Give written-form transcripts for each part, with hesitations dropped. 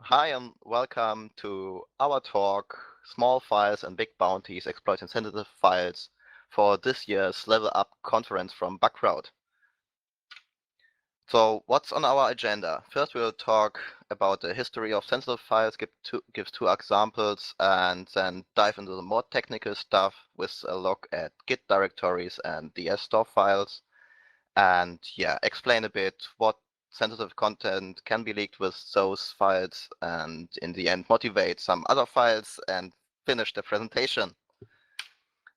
Hi and welcome to our talk, Small Files and Big Bounties Exploiting Sensitive Files for this year's Level Up conference from Bugcrowd. So what's on our agenda? First we'll talk about the history of sensitive files, give two examples, and then dive into the more technical stuff with a look at Git directories and DS store files. And yeah, explain a bit what sensitive content can be leaked with those files, and in the end motivate some other files and finish the presentation.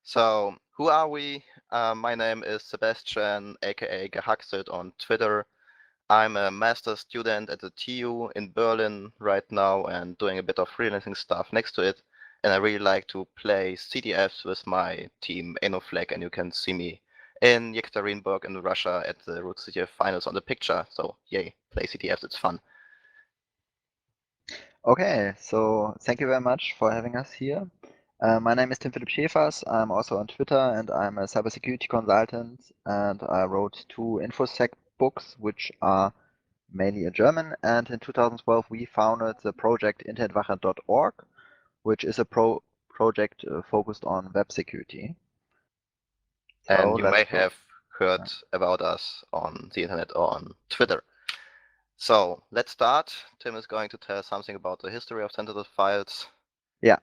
So who are we? My name is Sebastian, aka Gehaxelt on Twitter. I'm a master's student at the TU in Berlin right now and doing a bit of freelancing stuff next to it. And I really like to play CDFs with my team Enoflag, and you can see me in Yekaterinburg in Russia at the Root CTF finals on the picture. So yay, play CTFs, it's fun. Okay, so thank you very much for having us here. My name is Tim Philipp Schäfers. I'm also on Twitter and I'm a cybersecurity consultant, and I wrote two InfoSec books, which are mainly in German. And in 2012, we founded the project internetwache.org, which is a project focused on web security. So And you let's may go. have heard about us on the internet or on Twitter. So let's start. Tim is going to tell us something about the history of sensitive files. Yeah,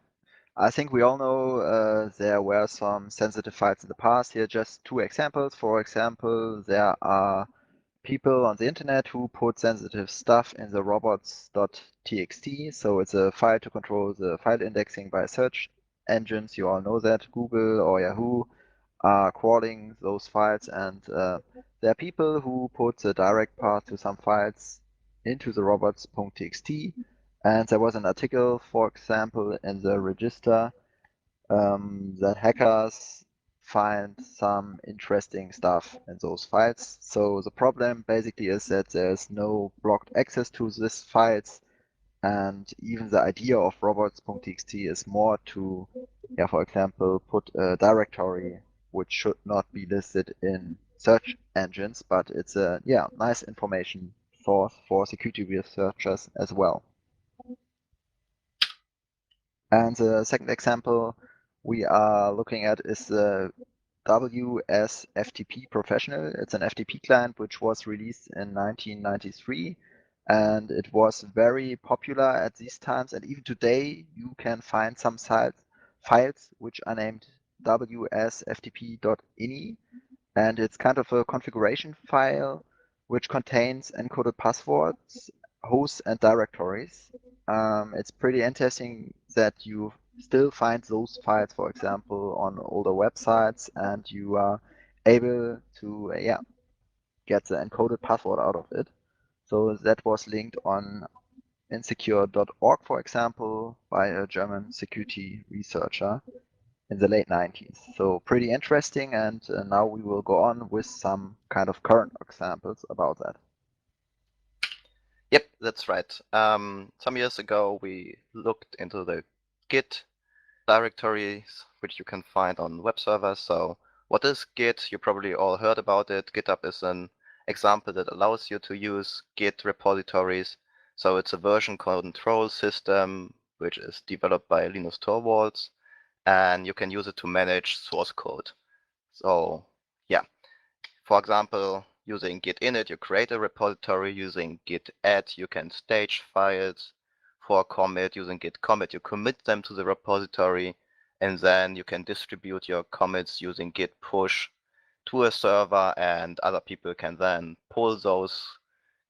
I think we all know there were some sensitive files in the past. Here, just two examples. For example, there are people on the internet who put sensitive stuff in the robots.txt. So it's a file to control the file indexing by search engines. You all know that Google or Yahoo are crawling those files, and there are people who put the direct path to some files into the robots.txt. And there was an article, for example, in the register that hackers find some interesting stuff in those files. So the problem basically is that there's no blocked access to these files, and even the idea of robots.txt is more to, yeah, for example, put a directory which should not be listed in search engines, but it's a nice information source for security researchers as well. And the second example we are looking at is the WSFTP Professional. It's an FTP client which was released in 1993, and it was very popular at these times. And even today, you can find some files which are named wsftp.ini, and it's kind of a configuration file which contains encoded passwords, hosts, and directories. It's pretty interesting that you still find those files, for example, on older websites, and you are able to get the encoded password out of it. So that was linked on insecure.org, for example, by a German security researcher in the late 90s. So pretty interesting, and now we will go on with some kind of current examples about that. Yep, that's right. Some years ago, we looked into the Git directories, which you can find on web servers. So what is Git? You probably all heard about it. GitHub is an example that allows you to use Git repositories. So it's a version control system, which is developed by Linus Torvalds, and you can use it to manage source code. So yeah, for example, using git init, you create a repository. Using git add, you can stage files. For commit, using git commit, you commit them to the repository, and then you can distribute your commits using git push to a server, and other people can then pull those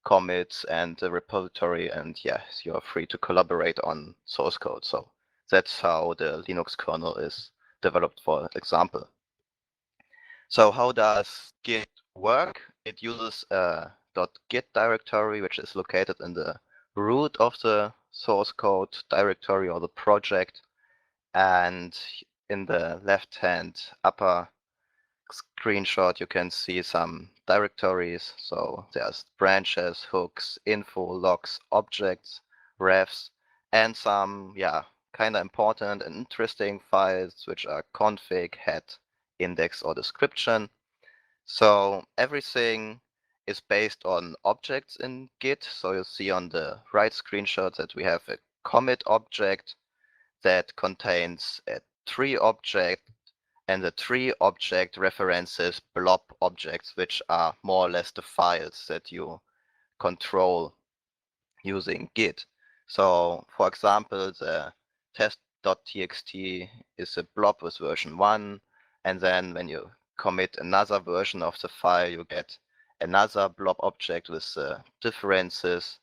commits and the repository, and yes, you're free to collaborate on source code. So that's how the Linux kernel is developed, for example. So how does Git work? It uses a .git directory, which is located in the root of the source code directory or the project. And in the left-hand upper screenshot, you can see some directories. So there's branches, hooks, info, logs, objects, refs, and some, kind of important and interesting files, which are config, head, index, or description. So everything is based on objects in Git. So you'll see on the right screenshot that we have a commit object that contains a tree object, and the tree object references blob objects, which are more or less the files that you control using Git. So for example, the test.txt is a blob with version 1, and then when you commit another version of the file, you get another blob object with differences,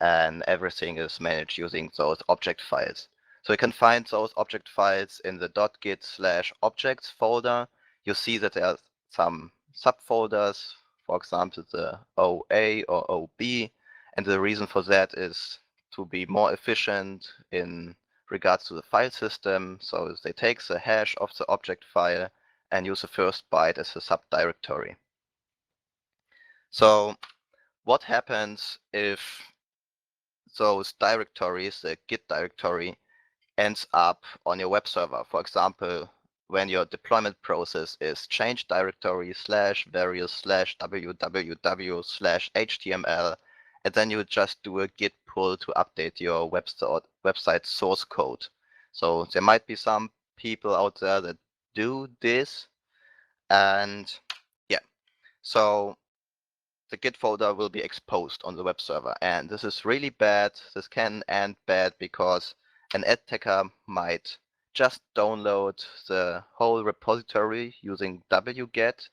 and everything is managed using those object files. So you can find those object files in the .git/objects folder. You see that there are some subfolders, for example, the OA or OB, and the reason for that is to be more efficient in regards to the file system. So they take the hash of the object file and use the first byte as a subdirectory. So what happens if those directories, the Git directory, ends up on your web server? For example, when your deployment process is change directory /various/www/html, and then you just do a git pull to update your website source code. So there might be some people out there that do this, and yeah, so the Git folder will be exposed on the web server. And this is really bad. This can end bad because an attacker might just download the whole repository using wget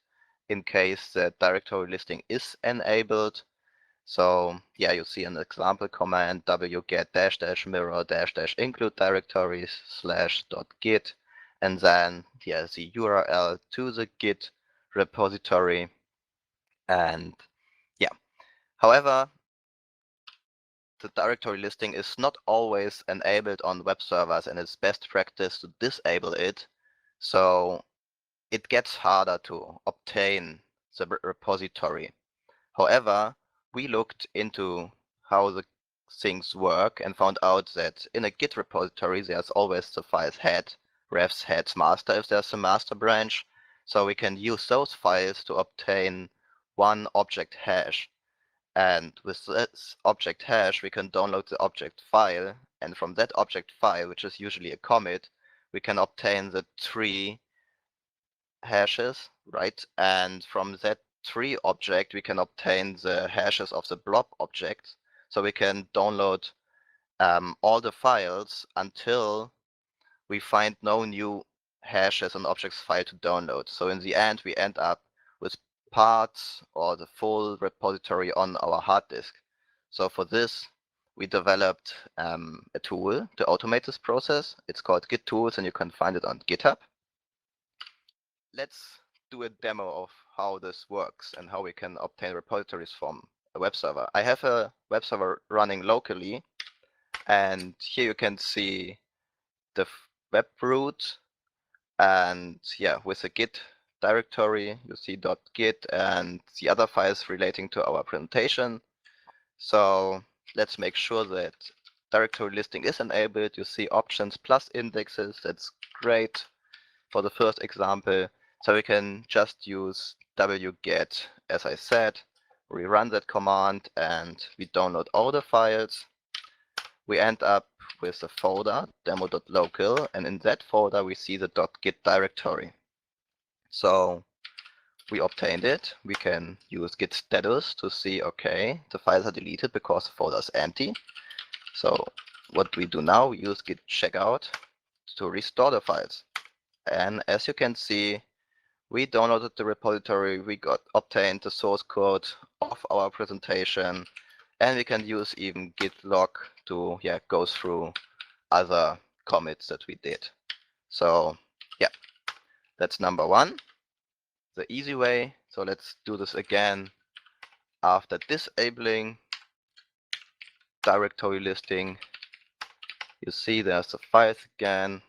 in case the directory listing is enabled. So yeah, you see an example command wget --mirror --include directories /.git, and then yeah, the URL to the Git repository. And yeah, however, the directory listing is not always enabled on web servers, and it's best practice to disable it. So it gets harder to obtain the repository. However, we looked into how the things work and found out that in a Git repository, there's always the files head, refs, heads, master if there's a master branch. So we can use those files to obtain one object hash. And with this object hash, we can download the object file. And from that object file, which is usually a commit, we can obtain the tree hashes, right? And from that tree object, we can obtain the hashes of the blob objects. So we can download all the files until we find no new hashes on objects file to download. So in the end, we end up with parts or the full repository on our hard disk. So for this, we developed a tool to automate this process. It's called Git Tools, and you can find it on GitHub. Let's do a demo of how this works and how we can obtain repositories from a web server. I have a web server running locally, and here you can see the web root, and yeah, with the Git directory, you see .git and the other files relating to our presentation. So let's make sure that directory listing is enabled. You see options plus indexes. That's great for the first example. So we can just use wget, as I said. We run that command and we download all the files. We end up with a folder, demo.local, and in that folder we see the .git directory. So we obtained it. We can use git status to see, okay, the files are deleted because the folder is empty. So what we do now, we use git checkout to restore the files. And as you can see, we downloaded the repository, we obtained the source code of our presentation, and we can use even git log to go through other commits that we did. So yeah, that's number one, the easy way. So let's do this again. After disabling directory listing, you see there's the files again,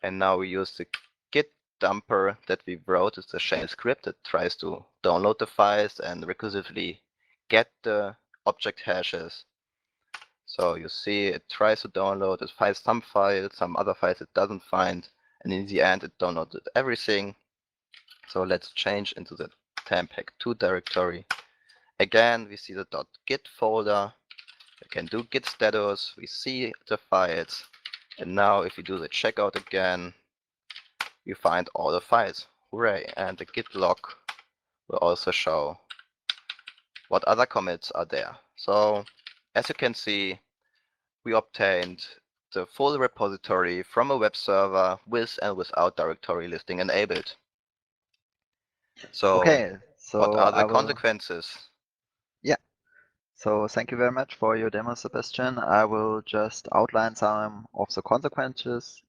and now we use the git dumper that we wrote. It's a shell script that tries to download the files and recursively get the object hashes. So you see it tries to download, it finds some files, some other files it doesn't find, and in the end it downloaded everything. So let's change into the tampack2 directory, Again, we see the .git folder. We can do git status. We see the files. And now if we do the checkout again, you find all the files. Hooray! And the git log will also show what other commits are there. So as you can see, we obtained the full repository from a web server with and without directory listing enabled. So Okay, what so are the I will, consequences? yeah. So thank you very much for your demo, Sebastian. I will just outline some of the consequences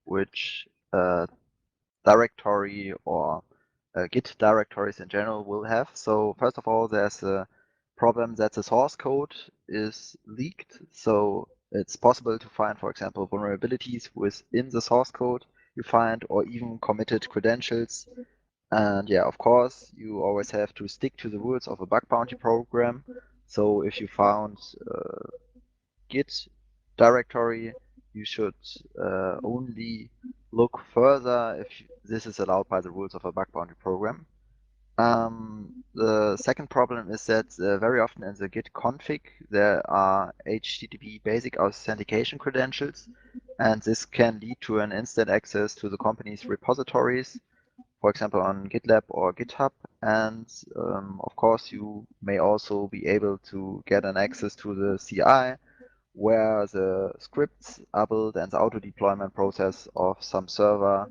which directory or Git directories in general will have. So first of all, there's a problem that the source code is leaked. So it's possible to find, for example, vulnerabilities within the source code you find, or even committed credentials. And yeah, of course, you always have to stick to the rules of a bug bounty program. So if you found Git directory, you should only look further if this is allowed by the rules of a bug bounty program. The second problem is that very often in the Git config there are HTTP basic authentication credentials, and this can lead to an instant access to the company's repositories, for example on GitLab or GitHub. And of course, you may also be able to get an access to the CI where the scripts are built and the auto deployment process of some server,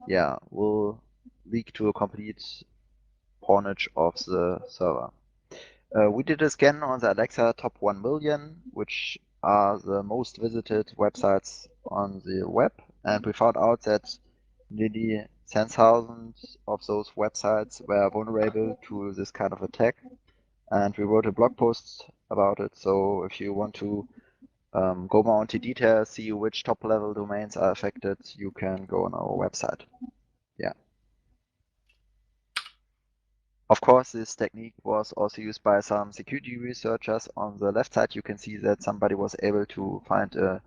yeah, will lead to a complete pawnage of the server. We did a scan on the Alexa top 1 million, which are the most visited websites on the web, and we found out that nearly 10,000 of those websites were vulnerable to this kind of attack, and we wrote a blog post about it. So if you want to go more into detail, see which top level domains are affected, you can go on our website. Yeah. Of course, this technique was also used by some security researchers. On the left side, you can see that somebody was able to find a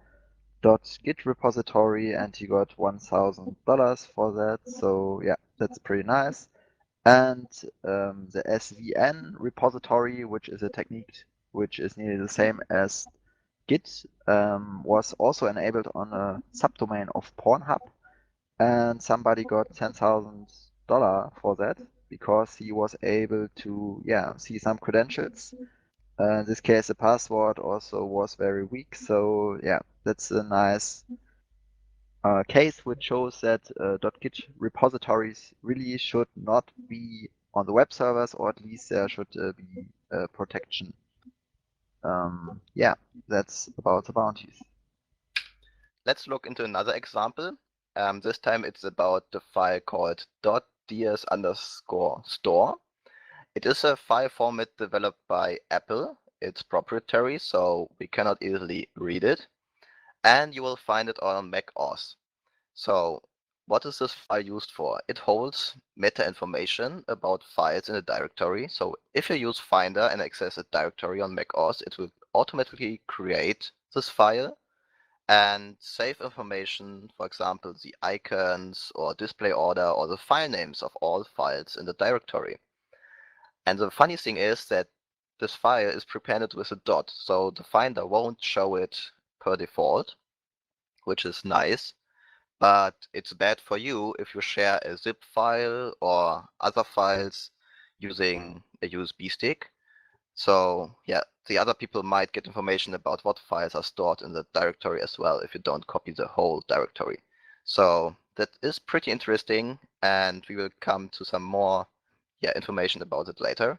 .git repository and he got $1,000 for that. So yeah, that's pretty nice. And the SVN repository, which is a technique which is nearly the same as Git, was also enabled on a subdomain of Pornhub, and somebody got $10,000 for that because he was able to, yeah, see some credentials. In this case, the password also was very weak. So yeah, that's a nice case which shows that .git repositories really should not be on the web servers, or at least there should be protection. Yeah, that's about the bounties. Let's look into another example. This time it's about the file called .ds_store. It is a file format developed by Apple. It's proprietary, so we cannot easily read it. And you will find it on Mac OS. So what is this file used for? It holds meta information about files in a directory. So if you use Finder and access a directory on Mac OS, it will automatically create this file and save information, for example, the icons or display order or the file names of all files in the directory. And the funny thing is that this file is prepended with a dot, so the Finder won't show it per default, which is nice, but it's bad for you if you share a zip file or other files using a USB stick. So yeah, the other people might get information about what files are stored in the directory as well if you don't copy the whole directory. So that is pretty interesting, and we will come to some more information about it later.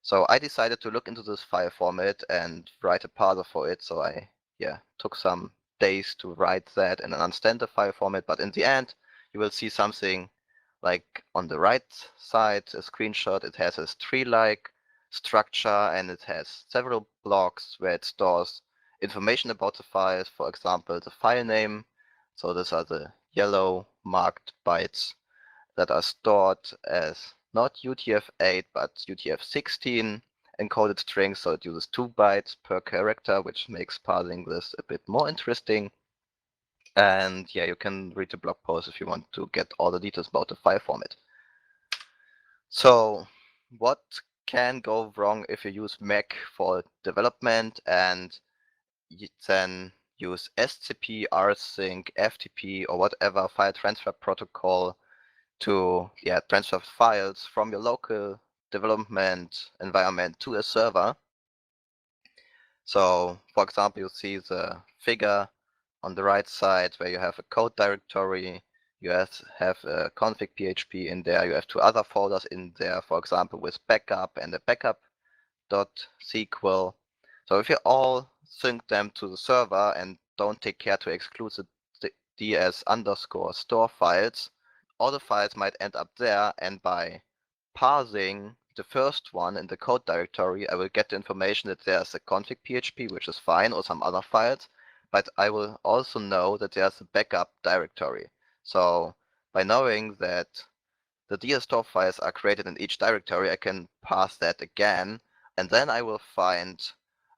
So I decided to look into this file format and write a parser for it. So I took some days to write that and understand the file format. But in the end, you will see something like on the right side, a screenshot. It has a tree-like structure and it has several blocks where it stores information about the files. For example, the file name. So these are the yellow marked bytes that are stored as not UTF-8 but UTF-16 encoded strings, so it uses 2 bytes per character, which makes parsing this a bit more interesting. And yeah, you can read the blog post if you want to get all the details about the file format. So what can go wrong if you use Mac for development and you then use SCP, rsync, FTP, or whatever file transfer protocol to transfer files from your local development environment to a server. So, for example, you see the figure on the right side where you have a code directory, you have a config PHP in there, you have two other folders in there, for example, with backup and a backup.sql. So if you all sync them to the server and don't take care to exclude the ds_store files, all the files might end up there, and by parsing the first one in the code directory, I will get the information that there's a config PHP, which is fine, or some other files, but I will also know that there's a backup directory. So by knowing that the ds_store files are created in each directory, I can parse that again, and then I will find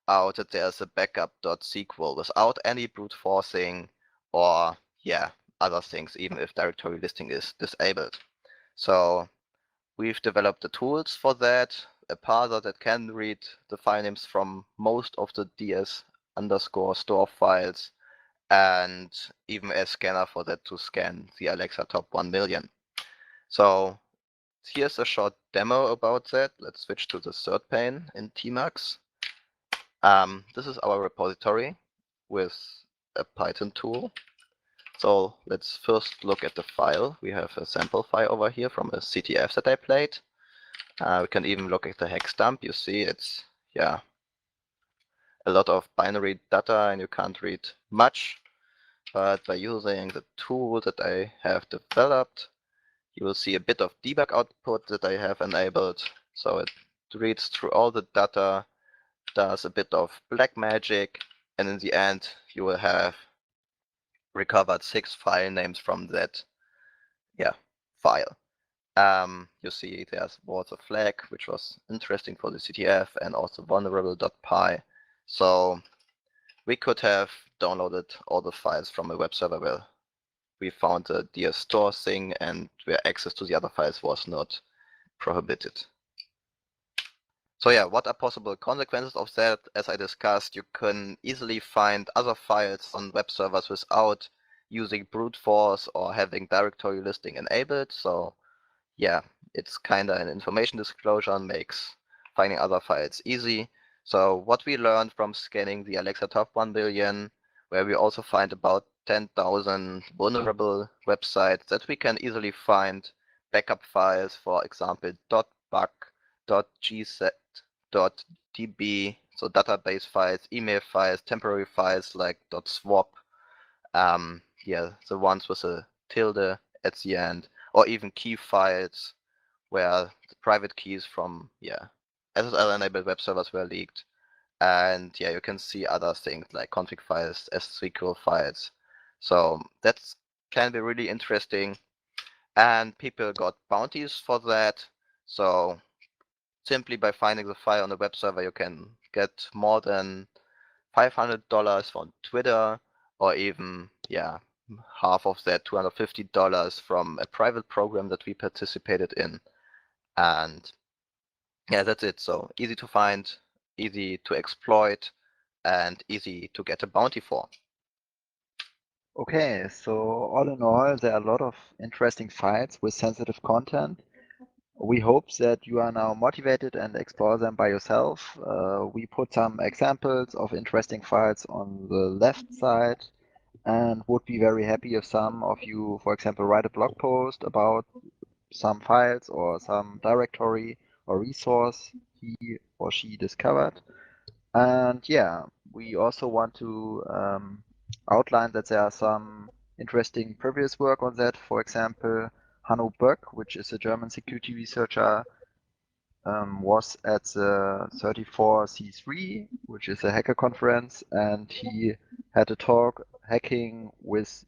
out that there's a backup.sql without any brute forcing or other things, even if directory listing is disabled. So we've developed the tools for that, a parser that can read the file names from most of the ds_store files, and even a scanner for that to scan the Alexa top 1 million. So here's a short demo about that. Let's switch to the third pane in Tmux. This is our repository with a Python tool. So let's first look at the file. We have a sample file over here from a CTF that I played. We can even look at the hex dump. You see it's, a lot of binary data and you can't read much. But by using the tool that I have developed, you will see a bit of debug output that I have enabled. So it reads through all the data, does a bit of black magic, and in the end, you will have recovered 6 file names from that file. You see was a flag, which was interesting for the CTF, and also vulnerable.py. So we could have downloaded all the files from a web server where we found the ds_store thing and where access to the other files was not prohibited. So what are possible consequences of that? As I discussed, you can easily find other files on web servers without using brute force or having directory listing enabled. So it's kind of an information disclosure and makes finding other files easy. So what we learned from scanning the Alexa top 1 billion, where we also find about 10,000 vulnerable websites, that we can easily find backup files, for example, .bug, .gset, .db, so database files, email files, temporary files like .swap, the ones with a tilde at the end, or even key files where the private keys from SSL-enabled web servers were leaked. And you can see other things like config files, SQL files. So that can be really interesting. And people got bounties for that. So simply by finding the file on the web server, you can get more than $500 from Twitter, or even half of that, $250 from a private program that we participated in. And that's it. So easy to find, easy to exploit, and easy to get a bounty for. Okay, so all in all, there are a lot of interesting files with sensitive content. We hope that you are now motivated and explore them by yourself. We put some examples of interesting files on the left side and would be very happy if some of you, for example, write a blog post about some files or some directory or resource he or she discovered. And we also want to outline that there are some interesting previous work on that. For example, Hanno Böck, which is a German security researcher, was at the 34C3, which is a hacker conference, and he had a talk hacking with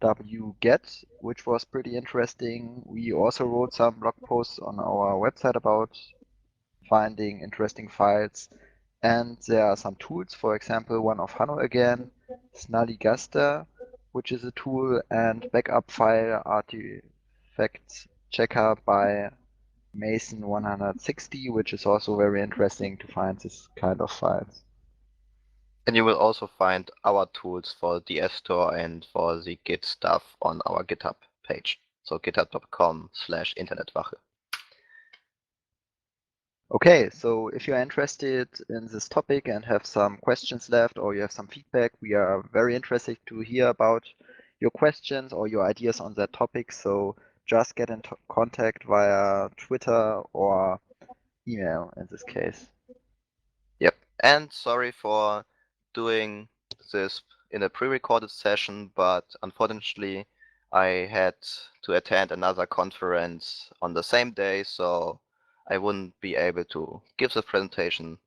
wget, which was pretty interesting. We also wrote some blog posts on our website about finding interesting files. And there are some tools, for example, one of Hanno again, Snallygaster, which is a tool, and backup file artifact checker by Mason 160, which is also very interesting to find this kind of files. And you will also find our tools for the Store and for the Git stuff on our GitHub page. So github.com/Internetwache. Okay, so if you're interested in this topic and have some questions left or you have some feedback, we are very interested to hear about your questions or your ideas on that topic. So just get in contact via Twitter or email in this case. Yep. And sorry for doing this in a pre-recorded session, but unfortunately I had to attend another conference on the same day, so I wouldn't be able to give the presentation.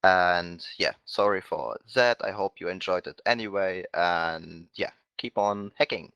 And yeah, sorry for that. I hope you enjoyed it anyway. And yeah, keep on hacking.